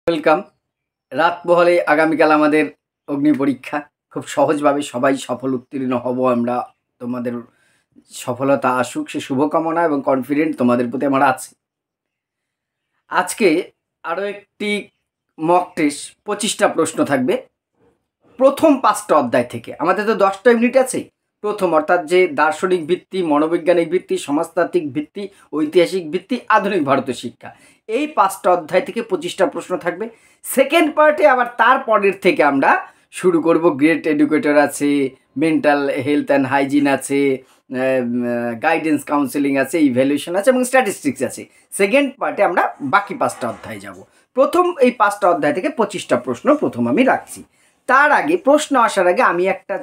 Welcome. রাত পোহালে আগামীকাল আমাদের অগ্নি পরীক্ষা। খুব সহজভাবে সবাই সফল উত্তীর্ণ হব আমরা। তোমাদের সফলতা আসুক সে শুভকামনা এবং কনফিডেন্ট তোমাদের প্রতি আমার আছে। আজকে আরও একটি মক টেস্ট, 25টা প্রশ্ন থাকবে প্রথম 5টা অধ্যায় থেকে। আমাদের তো 10টা ইউনিট আছে। প্রথম অর্থাৎ যে দার্শনিক ভিত্তি, মনোবৈজ্ঞানিক ভিত্তি, সমাজতাত্ত্বিক ভিত্তি, ঐতিহাসিক ভিত্তি, আধুনিক ভারতের শিক্ষা, এই 5টা অধ্যায় থেকে 25টা প্রশ্ন থাকবে। সেকেন্ড পার্টে আবার তারপরের থেকে আমরা শুরু করব। গ্রেট এডুকেটর আছে, মেন্টাল হেলথ অ্যান্ড হাইজিন আছে, গাইডেন্স কাউন্সেলিং আছে, ইভ্যালুয়েশন আছে এবং স্ট্যাটিস্টিক্স আছে। সেকেন্ড পার্টে আমরা বাকি 5টা অধ্যায় যাব। প্রথম এই 5টা অধ্যায় থেকে 25টা প্রশ্ন প্রথম আমি রাখছি। তার আগে প্রশ্ন আসার আগে আমি একটা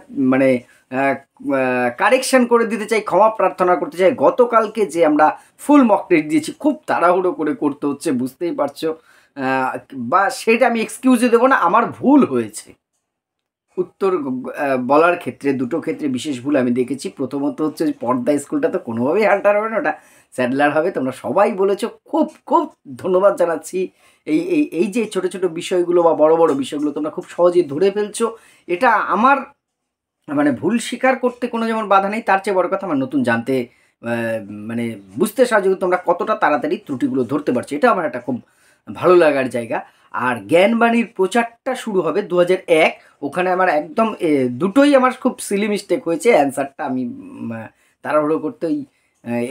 কারেকশন করে দিতে চাই, ক্ষমা প্রার্থনা করতে চাই। গতকালকে যে আমরা ফুল মক টেস্ট দিয়েছি, খুব তাড়াহুড়ো করে করতে হচ্ছে, বুঝতেই পারছো, বা সেটা আমি এক্সকিউজে দেবো না, আমার ভুল হয়েছে। উত্তর বলার ক্ষেত্রে দুটো ক্ষেত্রে বিশেষ ভুল আমি দেখেছি। প্রথমত হচ্ছে পর্দা স্কুলটা তো কোনোভাবেই হান্টার হবে না, ওটা স্যাডলার হবে। তোমরা সবাই বলেছো, খুব খুব ধন্যবাদ জানাচ্ছি। এই যে ছোটো ছোটো বিষয়গুলো বা বড় বড় বিষয়গুলো তোমরা খুব সহজেই ধরে ফেলছো। এটা আমার ভুল স্বীকার করতে কোনো যেমন বাধা নেই, তার চেয়ে বড় কথা আমার নতুন জানতে বুঝতে সাহায্য করতে তোমরা কতটা তাড়াতাড়ি ত্রুটিগুলো ধরতে পারছো, এটা আমার একটা খুব ভালো লাগার জায়গা। আর জ্ঞানবাণীর প্রচারটা শুরু হবে 2001। ওখানে আমার একদম দুটোই আমার খুব সিলি মিস্টেক হয়েছে। অ্যান্সারটা আমি তাড়াহুড়ো করতেই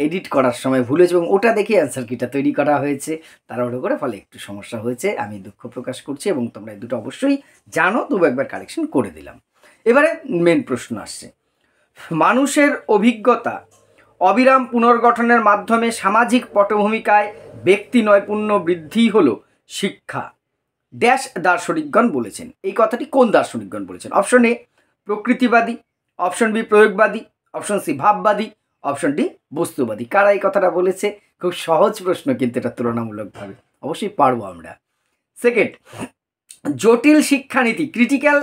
এডিট করার সময় ভুলেছি এবং ওটা দেখে অ্যান্সার কিটা তৈরি করা হয়েছে তাড়াহুড়ো করে, ফলে একটু সমস্যা হয়েছে। আমি দুঃখ প্রকাশ করছি এবং তোমরা এই দুটো অবশ্যই জানো, তবু একবার কারেকশন করে দিলাম। এবারে মেন প্রশ্ন আসছে, মানুষের অভিজ্ঞতা অবিরাম পুনর্গঠনের মাধ্যমে সামাজিক পটভূমিকায় ব্যক্তি নৈপুণ্য বৃদ্ধি হলো শিক্ষা। ড্যাশ দার্শনিকগণ বলেছেন। এই কথাটি কোন দার্শনিকগণ বলেছেন? অপশন এ প্রকৃতিবাদী, অপশন বি প্রয়োগবাদী, অপশন সি ভাববাদী, অপশন ডি বস্তুবাদী। কারা এই কথাটা বলেছে? খুব সহজ প্রশ্ন কিন্তু এটা তুলনামূলকভাবে, অবশ্যই পারবো আমরা। সেকেন্ড, জটিল শিক্ষানীতি ক্রিটিক্যাল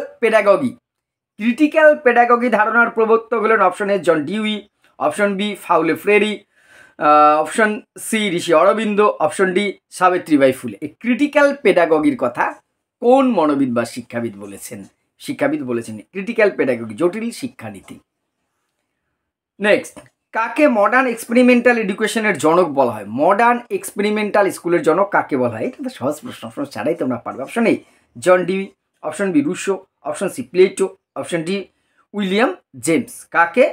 পেডাগগি ধারণার প্রবর্তক হলেন option A John Dewey, option B Paulo Freire, option C Rishi Aurobindo, option D Savitribai Phule. এই ক্রিটিক্যাল পেডাগগির কথা কোন মনোবিদ বা শিক্ষাবিদ বলেছেন? ক্রিটিক্যাল পেডাগগি, জটিল শিক্ষানীতি। নেক্সট, কাকে মডার্ন এক্সপেরিমেন্টাল এডুকেশনের জনক বলা হয়? মডার্ন এক্সপেরিমেন্টাল স্কুলের জনক কাকে বলা হয়? এটা তো সহজ প্রশ্ন, অপশন ছাড়াই তোমরা পারবে। Option A John Dewey, option B Rousseau, option C Plato, option D William James. কাকে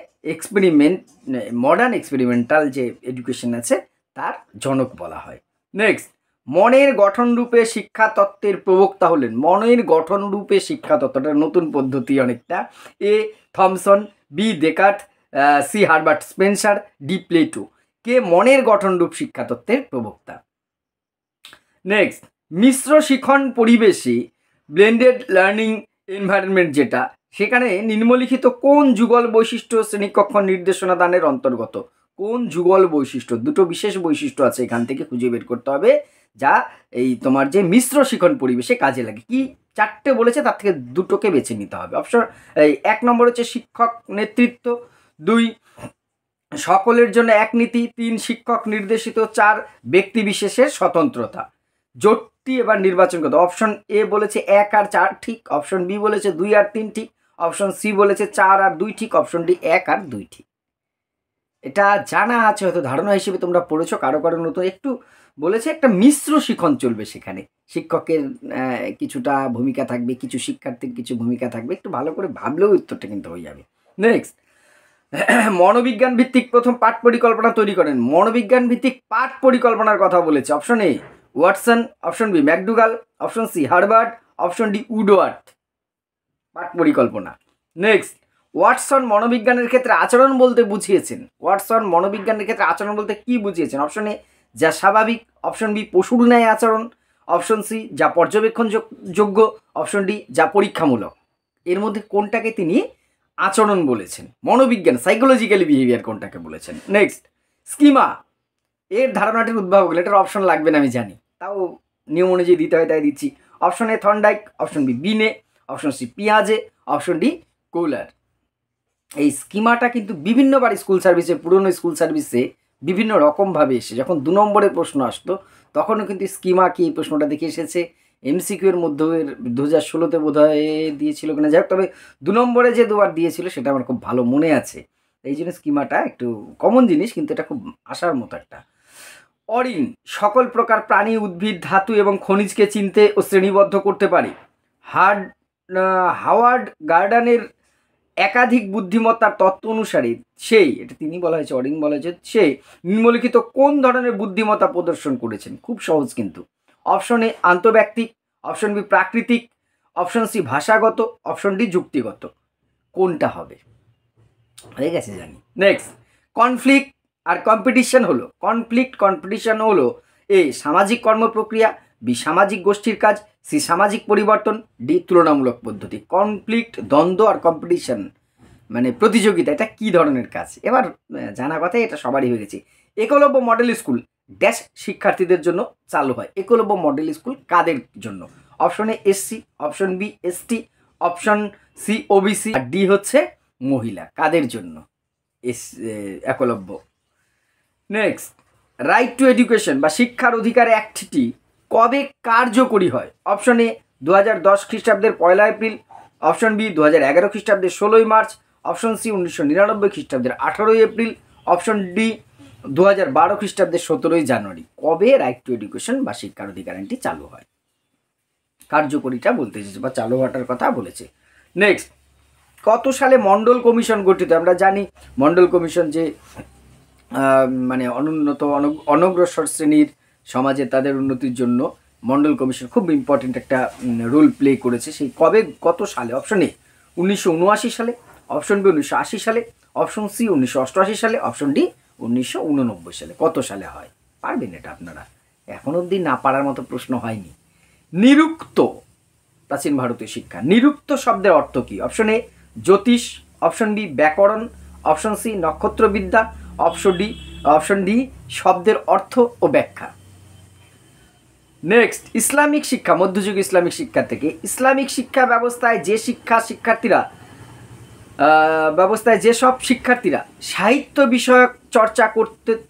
মডার্ন এক্সপেরিমেন্টাল যে এডুকেশন আছে তার জনক বলা হয়? নেক্সট, মনের গঠনরূপে শিক্ষা তত্ত্বের প্রবক্তা হলেন। মনের গঠনরূপে শিক্ষা তত্ত্বটা নতুন পদ্ধতি অনেকটা। A Thomson, B Descartes, C Herbert Spencer, D Plato. কে মনের গঠনরূপ শিক্ষা তত্ত্বের প্রবক্তা? নেক্সট, মিশ্র শিখন পরিবেশে ব্লেন্ডেড লার্নিং এনভায়রনমেন্ট যেটা, সেখানে নিম্নলিখিত কোন যুগল বৈশিষ্ট্য শ্রেণীকক্ষ নির্দেশনা দানের অন্তর্গত? কোন যুগল বৈশিষ্ট্য? দুটো বিশেষ বৈশিষ্ট্য আছে, এখান থেকে খুঁজে বের করতে হবে যা এই তোমার যে মিশ্র শিখন পরিবেশে কাজে লাগে। কি 4টে বলেছে, তার থেকে দুটোকে বেছে নিতে হবে। অপশন 1 নম্বর হচ্ছে শিক্ষক নেতৃত্ব, 2 সকলের জন্য এক নীতি, 3 শিক্ষক নির্দেশিত, 4 ব্যক্তি বিশেষের স্বতন্ত্রতা। জোটটি এবার নির্বাচন করতে। অপশন এ বলেছে 1 আর 4 ঠিক, অপশন বি বলেছে 2 আর 3 ঠিক, অপশন সি বলেছে 4 আর 2 ঠিক, অপশন ডি 1 আর 2 ঠিক। এটা জানা আছে, হয়তো ধারণা হিসেবে তোমরা পড়েছো। কারো কারো নতুন একটু বলেছে একটা মিশ্র শিখন চলবে, সেখানে শিক্ষকের কিছুটা ভূমিকা থাকবে, কিছু শিক্ষার্থীর কিছু ভূমিকা থাকবে। একটু ভালো করে ভাবলেও উত্তরটা কিন্তু হয়ে যাবে। নেক্সট, মনোবিজ্ঞান ভিত্তিক প্রথম পাঠ পরিকল্পনা তৈরি করেন। মনোবিজ্ঞান ভিত্তিক পাঠ পরিকল্পনার কথা বলেছে। Option A Watson, option B McDougall, option C Herbart, option D Woodworth. পাঠ পরিকল্পনা। নেক্সট, ওয়াটসন মনোবিজ্ঞানের ক্ষেত্রে আচরণ বলতে বুঝিয়েছেন। ওয়াটসন মনোবিজ্ঞানের ক্ষেত্রে আচরণ বলতে কি বুঝিয়েছেন? অপশন এ যা স্বাভাবিক, অপশন বি পশুর ন্যায় আচরণ, অপশন সি যা পর্যবেক্ষণযোগ্য, অপশন ডি যা পরীক্ষামূলক। এর মধ্যে কোনটাকে তিনি আচরণ বলেছেন? মনোবিজ্ঞান সাইকোলজিক্যালি বিহেভিয়ার কোনটাকে বলেছেন? নেক্সট, স্কিমা এর ধারণাটির উদ্ভাবক, এটার অপশন লাগবে না আমি জানি, তাও নিয়ম অনুযায়ী দিতে হয় তাই দিচ্ছি। Option A Thorndike, option B Binet, option C পিয়াজে, অপশন ডি কোলার। এই স্কিমাটা কিন্তু বিভিন্নবার স্কুল সার্ভিসে, পুরনো স্কুল সার্ভিসে বিভিন্ন রকমভাবে এসে, যখন 2 নম্বরের প্রশ্ন আসতো তখনও কিন্তু স্কিমা কি এই প্রশ্নটা দেখে এসেছে। MCQ এর মধ্যে 2016-তে বোধহয় দিয়েছিল কিনা, যাই হোক, তবে 2 নম্বরে যে দুবার দিয়েছিল সেটা আমার খুব ভালো মনে আছে। এই জন্য স্কিমাটা একটু কমন জিনিস, কিন্তু এটা খুব আসার মতো একটা। অরিন সকল প্রকার প্রাণী, উদ্ভিদ, ধাতু এবং খনিজকে চিনতে ও শ্রেণীবদ্ধ করতে পারে। হাওয়ার্ড গার্ডানের একাধিক বুদ্ধিমত্তার তত্ত্ব অনুসারে এটা তিনি বলা হয়েছে, অরিন বলা হয়েছে, সে নিম্নলিখিত কোন ধরনের বুদ্ধিমত্তা প্রদর্শন করেছেন? খুব সহজ কিন্তু। অপশন এ আন্তঃব্যক্তিক, অপশন বি প্রাকৃতিক, অপশন সি ভাষাগত, অপশন ডি যুক্তিগত। কোনটা হবে? হয়ে গেছে জানি। নেক্সট, কনফ্লিক্ট আর কম্পিটিশন হলো, কম্পিটিশন হলো এ সামাজিক কর্মপ্রক্রিয়া, বি সামাজিক গোষ্ঠীর কাজ, সি সামাজিক পরিবর্তন, ডি তুলনামূলক পদ্ধতি। কনফ্লিক্ট, দ্বন্দ্ব আর কম্পিটিশন মানে প্রতিযোগিতা, এটা কি ধরনের কাজ? এবার জানা কথা, এটা সবারই হয়ে গেছে। একলব্য মডেল স্কুল ড্যাশ শিক্ষার্থীদের জন্য চালু হয়। একলব্য মডেল স্কুল কাদের জন্য? Option A SC, option B ST, option C OBC, আর ডি হচ্ছে মহিলা। কাদের জন্য Eklavya? Next, right to education বা শিক্ষার অধিকার অ্যাক্টটি কবে কার্যকরী হয়? অপশন এ 2010 খ্রিস্টাব্দের 1 এপ্রিল, অপশন বি 2011 খ্রিস্টাব্দের 16 মার্চ, অপশন সি 1999 খ্রিস্টাব্দের 18 এপ্রিল, অপশন ডি 2012 খ্রিস্টাব্দের 17 জানুয়ারি। কবে রাইট টু এডুকেশন বা শিক্ষার অধিকার আইনটি চালু হয়? কার্যকরীটা বলতে এসেছে বা চালু হওয়াটার কথা বলেছে। নেক্সট, কত সালে মণ্ডল কমিশন গঠিত? আমরা জানি মণ্ডল কমিশন যে মানে অনুন্নত অনগ্রসর শ্রেণীর সমাজে তাদের উন্নতির জন্য মণ্ডল কমিশন খুব ইম্পর্টেন্ট একটা রোল প্লে করেছে। সেই কত সালে? অপশন এ 1979 সালে, অপশন বি 1980 সালে, অপশন সি 1988 সালে, অপশন ডি 1989 সালে। কত সালে হয়? পারবেন এটা আপনারা? এখন অবধি না পারার মতো প্রশ্ন হয়নি। নিরুক্ত, প্রাচীন ভারতীয় শিক্ষা, নিরুক্ত শব্দের অর্থ কী? Option A Jyotish, option B ব্যাকরণ, অপশন সি নক্ষত্রবিদ্যা, অপশন ডি শব্দের অর্থ ও ব্যাখ্যা। নেক্সট, ইসলামিক শিক্ষা, মধ্যযুগ ইসলামিক শিক্ষা থেকে ইসলামিক শিক্ষা ব্যবস্থায় যেসব শিক্ষার্থীরা সাহিত্য বিষয়ক চর্চা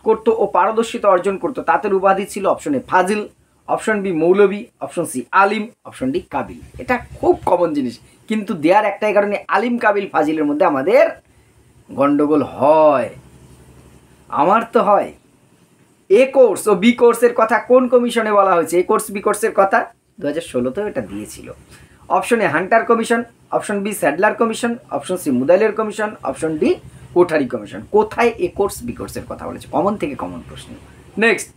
করতো ও পারদর্শিতা অর্জন করতো তাদের উপাধি ছিল অপশন এ ফাজিল, অপশন বি মৌলবী, অপশন সি আলিম, অপশন ডি কাবিল। এটা খুব কমন জিনিস, কিন্তু দেয়ার একটাই কারণে আলিম কাবিল ফাজিলের মধ্যে আমাদের গন্ডগোল হয়। আমার তো হয়। এ কোর্স ও বি কোর্সের কথা কোন কমিশনে বলা হয়েছে? এ কোর্স বি কোর্সের কথা 2016তেও এটা দিয়েছিল। Option A Hunter commission, option B Sadler commission, option C Mudaliar commission, option D Kothari commission. কোথায় এ কোর্স বি কোর্সের কথা বলেছে? কমন থেকে কমন প্রশ্ন। নেক্সট,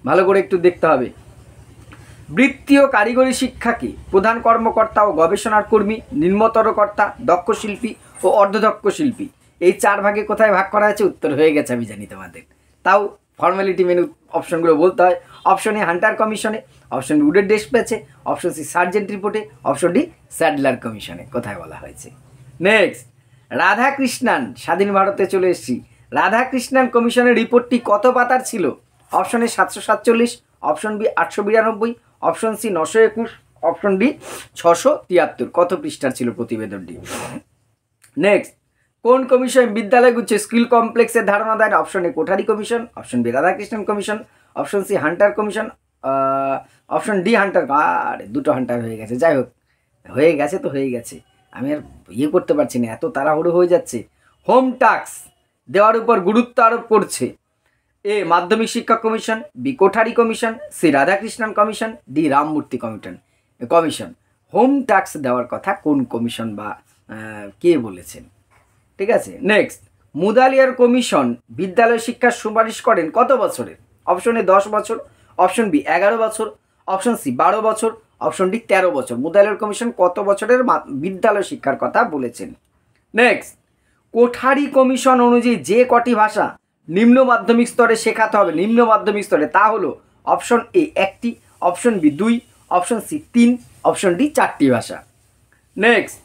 ভালো করে একটু দেখতে হবে। বৃত্তি ও কারিগরি শিক্ষাকে প্রধান কর্মকর্তা ও গবেষণার কর্মী, নিম্নতর কর্তা, দক্ষ শিল্পী ও অর্ধদক্ষ শিল্পী, এই 4 ভাগে কোথায় ভাগ করা আছে? উত্তর হয়ে গেছে, আমি জানি তোমাদের, তাও ফর্মালিটি মেনু অপশনগুলো বলতে হয়। অপশন এ হান্টার কমিশনে, অপশন বি উডের ডেস্ক পেয়েছে, অপশন সি সার্জেন্ট রিপোর্টে, অপশন ডি স্যাডলার কমিশনে। কোথায় বলা হয়েছে? নেক্সট, রাধাকৃষ্ণান, স্বাধীন ভারতে চলে এসেছি। রাধাকৃষ্ণান কমিশনের রিপোর্টটি কত পাতার ছিল? Option A 747, option B 892, option C 921, option D 673। কত পৃষ্ঠার ছিল প্রতিবেদনটি? নেক্সট, কোন কমিশন বিদ্যালয়গুচ্ছে স্কিল কমপ্লেক্সের ধারণা দেয়? Option A Kothari commission, option B Radhakrishnan commission, option C Hunter commission, option D Hunter. আরে দুটো হান্টার হয়ে গেছে, যাই হোক, হয়ে গেছে তো হয়ে গেছে, আমি আর করতে পারছি না, এত তাড়াহুড়ো হয়ে যাচ্ছে। হোম টাস্ক দেওয়ার উপর গুরুত্ব আরোপ করছে এ মাধ্যমিক শিক্ষা commission, B Kothari commission, C Radhakrishnan commission, D Ramamurti commission. Home task দেওয়ার কথা কোন কমিশন বা কে বলেছেন? ঠিক আছে। নেক্সট, মুদালিয়ার কমিশন বিদ্যালয় শিক্ষার সুপারিশ করেন কত বছরের? অপশন এ 10 বছর, অপশন বি 11 বছর, অপশন সি 12 বছর, অপশন ডি 13 বছর। মুদালিয়ার কমিশন কত বছরের বিদ্যালয় শিক্ষার কথা বলেছেন? নেক্সট, কোঠারি কমিশন অনুযায়ী যে কটি ভাষা নিম্ন মাধ্যমিক স্তরে শেখাতে হবে, নিম্ন মাধ্যমিক স্তরে, তা হলো অপশন এ 1টি, option B 2, option C 3, option D 4টি ভাষা। নেক্সট,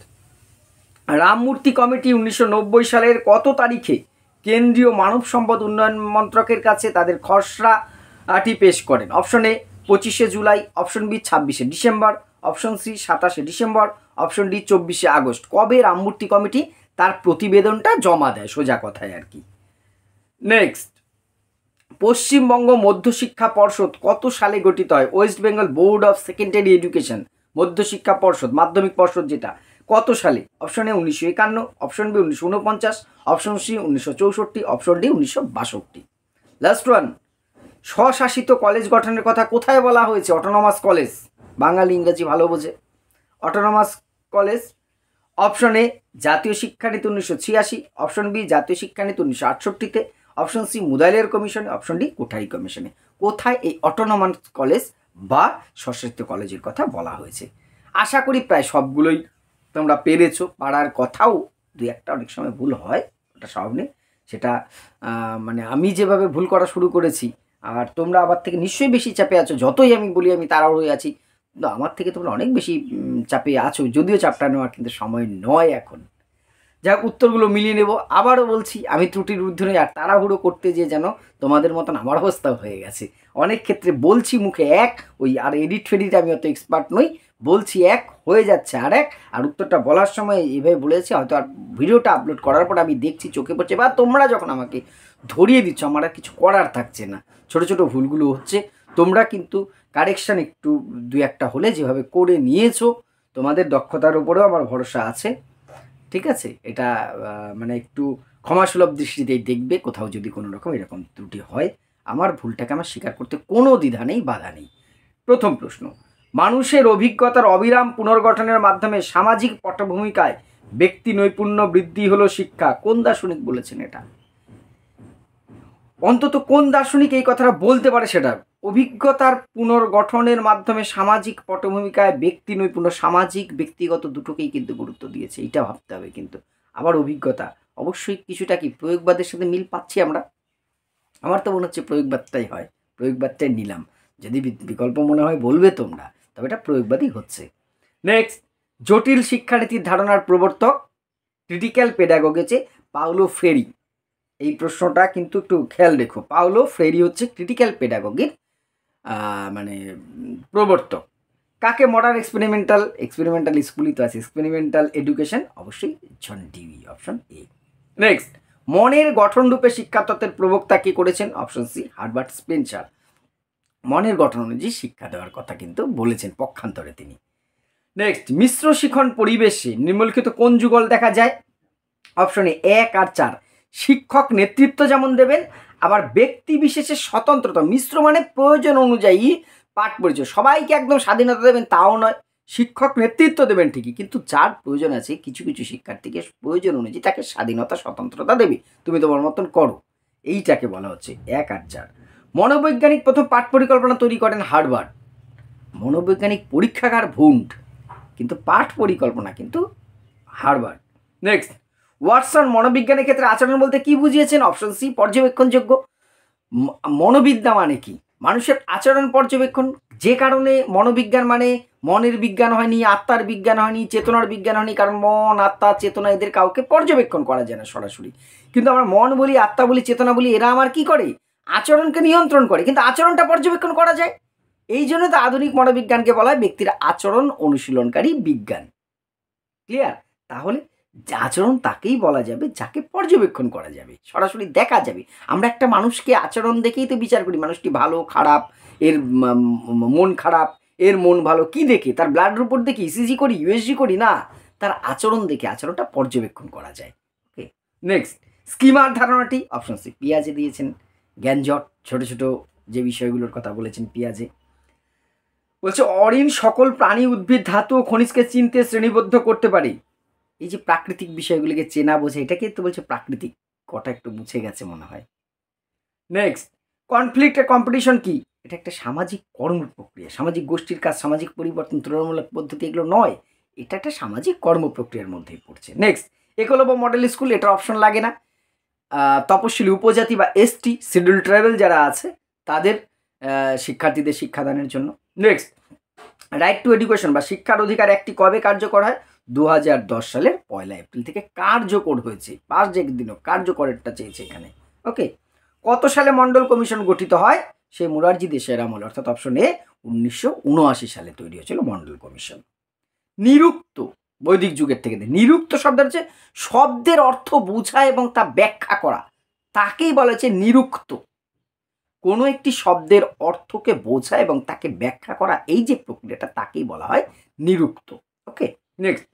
রামমূর্তি কমিটি 1990 সালের কত তারিখে কেন্দ্রীয় মানব সম্পদ উন্নয়ন মন্ত্রকের কাছে তাদের খসড়াটি পেশ করেন? অপশন এ 25শে জুলাই, অপশন বি 26শে ডিসেম্বর, অপশন সি 27শে ডিসেম্বর, অপশন ডি 24শে আগস্ট। কবে রামমূর্তি কমিটি তার প্রতিবেদনটা জমা দেয়, সোজা কথায় আর কি। নেক্সট, পশ্চিমবঙ্গ মধ্যশিক্ষা পর্ষদ কত সালে গঠিত হয়? West Bengal board of secondary education, মধ্যশিক্ষা পর্ষদ, মাধ্যমিক পর্ষদ যেটা, কত সালে? Option A 1951, option B 1949, option C 1964, option D 1962। Last one, স্বশাসিত কলেজ গঠনের কথা কোথায় বলা হয়েছে? অটোনমাস কলেজ, বাঙালি ইংরেজি ভালো বোঝে। অটোনমাস কলেজ, অপশন এ জাতীয় শিক্ষানীতি 1986, অপশন বি জাতীয় শিক্ষানীতি 1968-তে, অপশন সি মুদালিয়ার কমিশনে, অপশন ডি কোঠারি কমিশনে। কোথায় এই অটোনমাস কলেজ বা স্বশাসিত কলেজের কথা বলা হয়েছে? আশা করি প্রায় সবগুলোই তোমরা পেরেছো। পারার কথাও দুই একটা অনেক সময় ভুল হয়, ওটা স্বাভাবিক। সেটা মানে আমি যেভাবে ভুল করা শুরু করেছি, আর তোমরা আমার থেকে নিশ্চয়ই বেশি চাপে আছো। যতই আমি বলি আমি তাড়াহুড়ো হয়ে আছি, কিন্তু আমার থেকে তোমরা অনেক বেশি চাপে আছো, যদিও চাপটা নেওয়ার কিন্তু সময় নয় এখন। যাক, উত্তরগুলো মিলিয়ে নেব। আবারও বলছি, আমি ত্রুটির ঊর্ধ্বে নই, আর তাড়াহুড়ো করতে যে যেন তোমাদের মতন আমার অবস্থাও হয়ে গেছে। অনেক ক্ষেত্রে বলছি মুখে এক, ওই আর এডিট ফেডিট আমি অত এক্সপার্ট নই, বলছি এক, হয়ে যাচ্ছে আর এক, আর উত্তরটা বলার সময় এভাবে বলেছে, হয়তো আর ভিডিওটা আপলোড করার পর আমি দেখছি চোখে পড়ছে, বা তোমরা যখন আমাকে ধরিয়ে দিচ্ছ আমার আর কিছু করার থাকছে না, ছোটো ছোটো ভুলগুলো হচ্ছে। তোমরা কিন্তু কারেকশান একটু দুই একটা হলে যেভাবে করে নিয়েছো, তোমাদের দক্ষতার উপরেও আমার ভরসা আছে। ঠিক আছে, এটা মানে একটু ক্ষমাসুলভ দৃষ্টিতেই দেখবে, কোথাও যদি কোনো রকম এরকম ত্রুটি হয়। আমার ভুলটাকে আমার স্বীকার করতে কোনো দ্বিধা নেই, বাধা নেই। প্রথম প্রশ্ন, মানুষের অভিজ্ঞতার অবিরাম পুনর্গঠনের মাধ্যমে সামাজিক পটভূমিকায় ব্যক্তি নৈপুণ্য বৃদ্ধি হলো শিক্ষা। কোন দার্শনিক বলেছেন এটা? অন্তত কোন দার্শনিক এই কথাটা বলতে পারে সেটা? অভিজ্ঞতার পুনর্গঠনের মাধ্যমে সামাজিক পটভূমিকায় ব্যক্তি নৈপুণ্য, সামাজিক ব্যক্তিগত দুটোকেই কিন্তু গুরুত্ব দিয়েছে, এটা ভাবতে হবে। কিন্তু আবার অভিজ্ঞতা অবশ্যই কিছুটা কি প্রয়োগবাদের সাথে মিল পাচ্ছি আমরা? আমার তো মনে হচ্ছে প্রয়োগবাদটাই হয়, প্রয়োগবাদটাই নিলাম। যদি বিকল্প মনে হয় বলবে তোমরা, তবে এটা প্রয়োগবাদই হচ্ছে। নেক্সট, জটিল শিক্ষানীতির ধারণার প্রবর্তক ক্রিটিক্যাল পেডাগজি হচ্ছে পাওলো ফ্রেরি। এই প্রশ্নটা কিন্তু একটু খেয়াল রেখো। পাওলো ফ্রেরি হচ্ছে ক্রিটিক্যাল পেডাগজির মানে প্রবর্তক। কাকে মডার্ন এক্সপেরিমেন্টাল স্কুলই তো আছে, এক্সপেরিমেন্টাল এডুকেশন, অবশ্যই John Dewey, option A. Next, মনের গঠনরূপে শিক্ষাতত্ত্বের প্রবক্তা কে করেছেন? Option C Herbert Spencer. মনের গঠন অনুযায়ী শিক্ষা দেওয়ার কথা কিন্তু বলেছেন পক্ষান্তরে তিনি। নেক্সট, মিশ্র শিখন পরিবেশে নিম্নলিখিত কোন যুগল দেখা যায়? অপশনে 1 আর 4। শিক্ষক নেতৃত্ব যেমন দেবেন, আবার ব্যক্তি বিশেষের স্বতন্ত্রতা। মিশ্র মানে প্রয়োজন অনুযায়ী পাঠ পরিচয়, সবাইকে একদম স্বাধীনতা দেবেন তাও নয়। শিক্ষক নেতৃত্ব দেবেন ঠিকই, কিন্তু যার প্রয়োজন আছে, কিছু কিছু শিক্ষার্থীকে প্রয়োজন অনুযায়ী তাকে স্বাধীনতা স্বতন্ত্রতা দেবে, তুমি তোমার মতন করো, এইটাকে বলা হচ্ছে 1 আর 4। মনোবৈজ্ঞানিক প্রথম পাঠ পরিকল্পনা তৈরি করেন হার্ভার্ড। মনোবৈজ্ঞানিক পরীক্ষাগার ভুন্ড, কিন্তু পাঠ পরিকল্পনা কিন্তু হার্ভার্ড। নেক্সট, ওয়াটসন মনোবিজ্ঞানের ক্ষেত্রে আচরণ বলতে কি বুঝিয়েছেন? Option C পর্যবেক্ষণযোগ্য। মনোবিদ্যা মানে কি? মানুষের আচরণ পর্যবেক্ষণ। যে কারণে মনোবিজ্ঞান মানে মনের বিজ্ঞান হয়নি, আত্মার বিজ্ঞান হয়নি, চেতনার বিজ্ঞান হয়নি, কারণ মন, আত্মা, চেতনা এদের কাউকে পর্যবেক্ষণ করা যায় না সরাসরি। কিন্তু আমরা মন বলি, আত্মা বলি, চেতনা বলি, এরা আমার কি করে? আচরণকে নিয়ন্ত্রণ করে, কিন্তু আচরণটা পর্যবেক্ষণ করা যায়। এই জন্য তো আধুনিক মনোবিজ্ঞানকে বলা হয় ব্যক্তির আচরণ অনুশীলনকারী বিজ্ঞান। ক্লিয়ার? তাহলে আচরণ তাকেই বলা যাবে যাকে পর্যবেক্ষণ করা যাবে, সরাসরি দেখা যাবে। আমরা একটা মানুষকে আচরণ দেখেই তো বিচার করি, মানুষটি ভালো খারাপ, এর মন খারাপ, এর মন ভালো, কি দেখে? তার ব্লাড রিপোর্ট দেখি, ইসিজি করি, ইউএসজি করি না, তার আচরণ দেখে আচরণটা পর্যবেক্ষণ করা যায়। ওকে, নেক্সট, স্কিমার ধারণাটি? অপশন সি পিয়াজে দিয়েছেন। জ্ঞানজট, ছোট ছোট যে বিষয়গুলোর কথা বলেছেন পিয়াজে। বলছে অরিন সকল প্রাণী, উদ্ভিদ, ধাতু ও খনিজকে চিনতে শ্রেণীবদ্ধ করতে পারে। এই যে প্রাকৃতিক বিষয়গুলিকে চেনা বোঝা, এটাকে তো বলছে প্রাকৃতিক। কটা একটু মুছে গেছে মনে হয়। নেক্সট, কনফ্লিক্ট আর কম্পিটিশন কি? এটা একটা সামাজিক কর্ম প্রক্রিয়া, সামাজিক গোষ্ঠীর কাজ, সামাজিক পরিবর্তন, তুলনামূলক পদ্ধতি, এগুলো নয়, এটা একটা সামাজিক কর্ম প্রক্রিয়ার মধ্যেই পড়ছে। নেক্সট, একলব্য মডেল স্কুল, এটা অপশন লাগে না। তপশিলি উপজাতি বা এসটি শিডিউল ট্রাইবেল যারা আছে তাদের শিক্ষার্থীদের শিক্ষাদানের জন্য। নেক্সট, রাইট টু এডুকেশন বা শিক্ষার অধিকার একটি কবে কার্যকর হয়? 2010 সালের 1 এপ্রিল থেকে কার্যকর হয়েছে। পাঁচ দিনও কার্যকরেরটা চেয়েছে এখানে। ওকে, কত সালে মন্ডল কমিশন গঠিত হয়? সেই মুরারজি দেশাইয়ের আমল, অর্থাৎ অপশন এ 1979 সালে তৈরি হয়েছিল মন্ডল কমিশন। নিরুক্ত, বৈদিক যুগের থেকে। নিরুক্ত শব্দ হচ্ছে শব্দের অর্থ বোঝা এবং তা ব্যাখ্যা করা, তাকেই বলা হচ্ছে নিরুক্ত। কোনো একটি শব্দের অর্থকে বোঝা এবং তাকে ব্যাখ্যা করা, এই যে প্রক্রিয়াটা, তাকেই বলা হয় নিরুক্ত। ওকে, নেক্সট,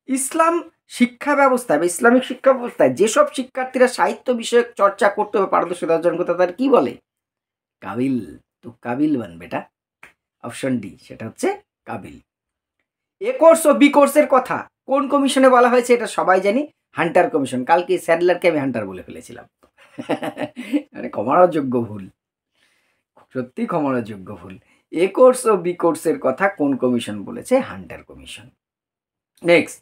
ইসলাম শিক্ষা ব্যবস্থায় বা ইসলামিক শিক্ষা ব্যবস্থায় যেসব শিক্ষার্থীরা সাহিত্য বিষয়ক চর্চা করতে হবে পারদর্শিতা অর্জন করতে, তাদের কি বলে? কাবিল। তো কাবিল বানবে এটা, অপশন ডি, সেটা হচ্ছে কাবিল। এ কোর্স ও বি কোর্সের কথা কোন কমিশনে বলা হয়েছে? এটা সবাই জানি, হান্টার কমিশন। কালকে স্যাডলারকে আমি হান্টার বলে ফেলেছিলাম, মানে ক্ষমার যোগ্য ভুল, সত্যি ক্ষমার যোগ্য ভুল। এ কোর্স ও বি কোর্সের কথা কোন কমিশন বলেছে? Hunter commission. নেক্সট,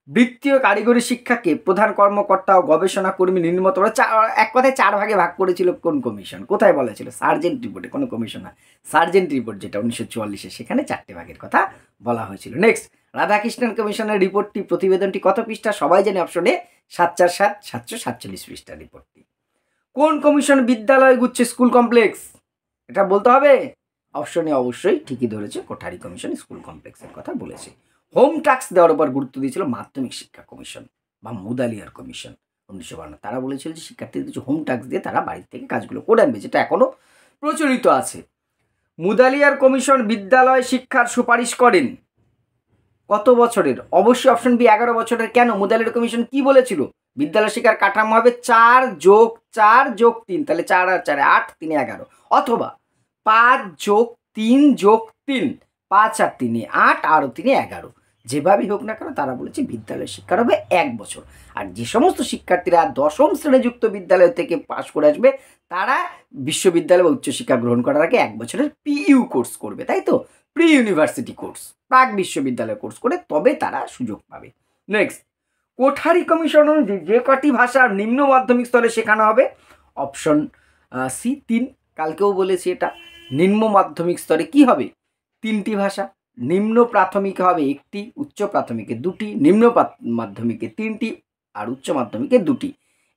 বৃত্তীয় কারিগরি শিক্ষাকে প্রধান কর্মকর্তা ও গবেষণা কর্মী নির্মত এক কথায় 4 ভাগে ভাগ করেছিল কোন কমিশন? কোথায় বলা ছিল? সার্জেন্ট রিপোর্টে, কোনো কমিশন না, সার্জেন্ট রিপোর্ট যেটা 1944-এ, সেখানে 4টে ভাগের কথা বলা হয়েছিল। নেক্সট, রাধাকৃষ্ণন কমিশনের রিপোর্টটি, প্রতিবেদনটি কত পৃষ্ঠা? সবাই জানি, অপশনে 747 747 পৃষ্ঠা রিপোর্টটি। কোন কমিশন বিদ্যালয় গুচ্ছে স্কুল কমপ্লেক্স? এটা বলতে হবে। অপশনে অবশ্যই ঠিকই ধরেছে, কোঠারি কমিশন স্কুল কমপ্লেক্সের কথা বলেছে। হোম টাস্ক দেওয়ার উপর গুরুত্ব দিয়েছিল মাধ্যমিক শিক্ষা কমিশন বা মুদালিয়ার কমিশন 1952। তারা বলেছিল যে শিক্ষার্থীদের কিছু হোম টাস্ক দিয়ে তারা বাড়ির থেকে কাজগুলো করে আনবে, যেটা এখনো প্রচলিত আছে। মুদালিয়ার কমিশন বিদ্যালয় শিক্ষার সুপারিশ করেন কত বছরের? অবশ্যই অপশন বি, 11 বছরের। কেন? মুদালিয়ার কমিশন কি বলেছিল? বিদ্যালয় শিক্ষার কাঠামো হবে 4 যোগ 4 যোগ 3, তাহলে 4 আর 4 8, 3 11, অথবা 5 যোগ 3 যোগ 3, 5 আর 3 8, আর 3 11, যেভাবেই হোক না কেন তারা বলেছে বিদ্যালয় শিক্ষার হবে 1 বছর। আর যে সমস্ত শিক্ষার্থীরা 10ম শ্রেণীযুক্ত বিদ্যালয় থেকে পাশ করে আসবে, তারা বিশ্ববিদ্যালয় বা উচ্চশিক্ষা গ্রহণ করার আগে 1 বছরের পিইউ কোর্স করবে, তাই তো, প্রি ইউনিভার্সিটি কোর্স, প্রাক বিশ্ববিদ্যালয় কোর্স করে তবে তারা সুযোগ পাবে। নেক্সট, কোঠারি কমিশন অনুযায়ী যে কটি ভাষা নিম্ন মাধ্যমিক স্তরে শেখানো হবে? অপশন সি 3, কালকেও বলেছি এটা। নিম্ন মাধ্যমিক স্তরে কি হবে? 3টি ভাষা। নিম্ন প্রাথমিকে হবে 1টি, উচ্চ প্রাথমিকে 2টি, নিম্ন মাধ্যমিকে 3টি, আর উচ্চ মাধ্যমিকে 2টি।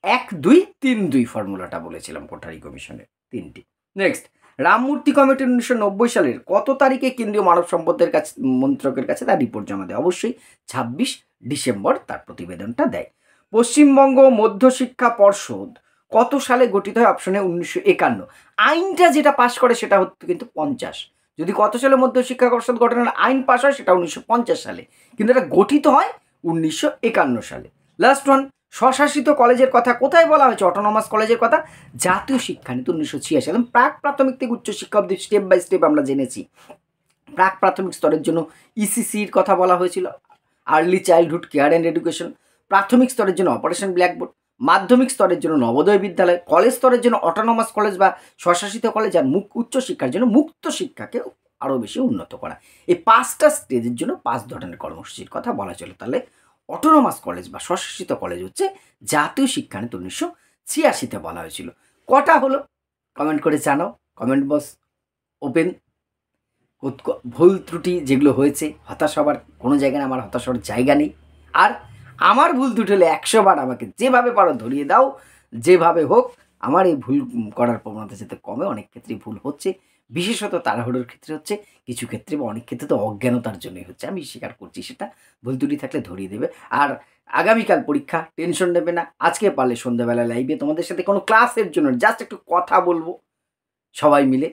1 2 3 2 ফর্মুলাটা বলেছিলাম কোঠারি কমিশনের, 3টি। নেক্সট, রামমূর্তি কমিটি 1990 সালের কত তারিখে কেন্দ্রীয় মানব সম্পদের কাছে মন্ত্রকের কাছে তার রিপোর্ট জমা দেয়? অবশ্যই 26 ডিসেম্বর তার প্রতিবেদনটা দেয়। পশ্চিমবঙ্গ মধ্যশিক্ষা পর্ষদ কত সালে গঠিত হয়? অপশনে 1951। আইনটা যেটা পাশ করে সেটা হতো কিন্তু 50। যদি কত সালে মধ্যশিক্ষা পর্ষদ গঠনের আইন পাশ হয় সেটা 1950 সালে, কিন্তু এটা গঠিত হয় 1951 সালে। লাস্ট ওয়ান, স্বশাসিত কলেজের কথা কোথায় বলা হয়েছে? অটোনমাস কলেজের কথা জাতীয় শিক্ষানীতি 1986। একদম প্রাক প্রাথমিক থেকে উচ্চশিক্ষা অবধি স্টেপ বাই স্টেপ আমরা জেনেছি। প্রাক প্রাথমিক স্তরের জন্য ইসিসির কথা বলা হয়েছিল, early childhood care and education. প্রাথমিক স্তরের জন্য অপারেশন ব্ল্যাকবোর্ড। মাধ্যমিক স্তরের জন্য নবোদয় বিদ্যালয়। কলেজ স্তরের জন্য অটোনমাস কলেজ বা স্বশাসিত কলেজ। আর উচ্চশিক্ষার জন্য মুক্ত শিক্ষাকে আরও বেশি উন্নত করা। এই 5টা স্টেজের জন্য 5 ধরনের কর্মসূচির কথা বলা ছিল। তাহলে অটোনমাস কলেজ বা স্বশাসিত কলেজ হচ্ছে জাতীয় শিক্ষানীতি 1986-তে বলা হয়েছিল। কটা হলো কমেন্ট করে জানাও, কমেন্ট বক্স ওপেন। ভুল ত্রুটি যেগুলো হয়েছে, হতাশ হবার কোনো জায়গায় আমার হতাশ হওয়ার জায়গা নেই। আর আমার ভুল ত্রুটি হলে 100 বার আমাকে যেভাবে পারো ধরিয়ে দাও, যেভাবে হোক। আমার এই ভুল করার প্রবণতা যাতে কমে, অনেক ক্ষেত্রেই ভুল হচ্ছে, বিশেষত তাড়াহুড়োর ক্ষেত্রে হচ্ছে, কিছু ক্ষেত্রে বা অনেক ক্ষেত্রে তো অজ্ঞানতার জন্যই হচ্ছে, আমি স্বীকার করছি সেটা। ভুল ত্রুটি থাকলে ধরিয়ে দেবে। আর আগামীকাল পরীক্ষা, টেনশন নেবে না। আজকে পারলে সন্ধ্যাবেলা লাইভে তোমাদের সাথে কোনো ক্লাসের জন্য জাস্ট একটু কথা বলবো সবাই মিলে,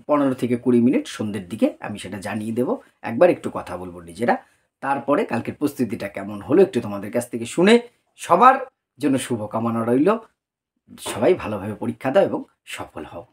15 থেকে 20 মিনিট সন্ধ্যের দিকে আমি সেটা জানিয়ে দেবো। একবার একটু কথা বলবো নিজেরা, তারপরে কালকের প্রস্তুতিটা কেমন হলো একটু তোমাদের কাছ থেকে শুনে সবার জন্য শুভকামনা রইল। সবাই ভালোভাবে পরীক্ষা দাও এবং সফল হও।